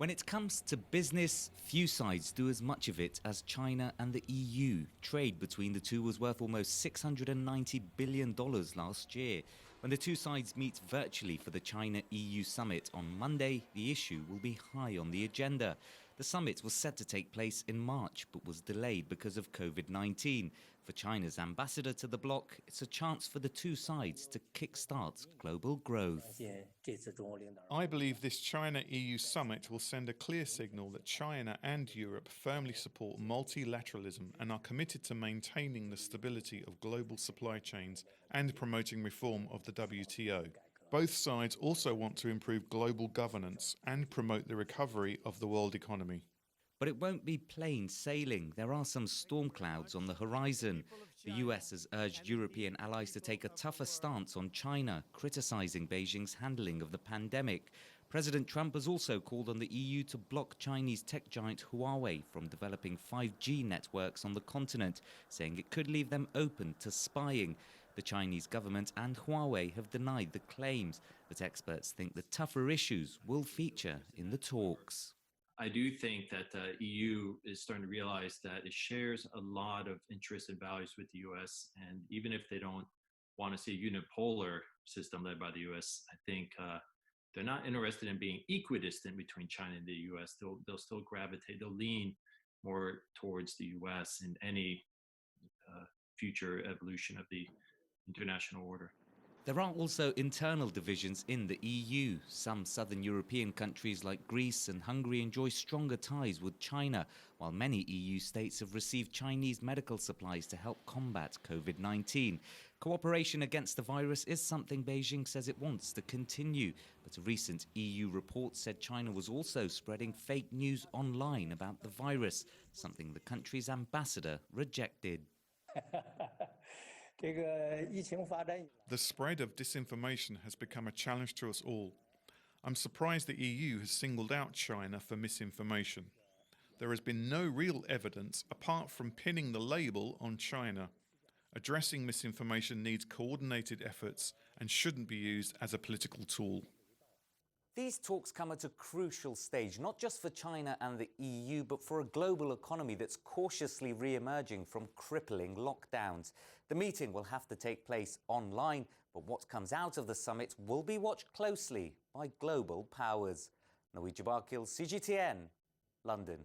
When it comes to business, few sides do as much of it as China and the EU. Trade between the two was worth almost $690 billion last year. When the two sides meet virtually for the China-EU summit on Monday, the issue will be high on the agenda. The summit was set to take place in March, but was delayed because of COVID-19. For China's ambassador to the bloc, it's a chance for the two sides to kickstart global growth. I believe this China-EU summit will send a clear signal that China and Europe firmly support multilateralism and are committed to maintaining the stability of global supply chains and promoting reform of the WTO. Both sides also want to improve global governance and promote the recovery of the world economy. But it won't be plain sailing. There are some storm clouds on the horizon. The US has urged European allies to take a tougher stance on China, criticizing Beijing's handling of the pandemic. President Trump has also called on the EU to block Chinese tech giant Huawei from developing 5G networks on the continent, saying it could leave them open to spying. The Chinese government and Huawei have denied the claims, but experts think the tougher issues will feature in the talks. I do think that the EU is starting to realize that it shares a lot of interests and values with the US. And even if they don't want to see a unipolar system led by the US, I think they're not interested in being equidistant between China and the US. They'll still gravitate, they'll lean more towards the US in any future evolution of the international order. There are also internal divisions in the EU. Some southern European countries like Greece and Hungary enjoy stronger ties with China, while many EU states have received Chinese medical supplies to help combat COVID-19. Cooperation against the virus is something Beijing says it wants to continue, but a recent EU report said China was also spreading fake news online about the virus, something the country's ambassador rejected. The spread of disinformation has become a challenge to us all. I'm surprised the EU has singled out China for misinformation. There has been no real evidence apart from pinning the label on China. Addressing misinformation needs coordinated efforts and shouldn't be used as a political tool. These talks come at a crucial stage, not just for China and the EU, but for a global economy that's cautiously re-emerging from crippling lockdowns. The meeting will have to take place online, but what comes out of the summit will be watched closely by global powers. Nawid Jabakil, CGTN, London.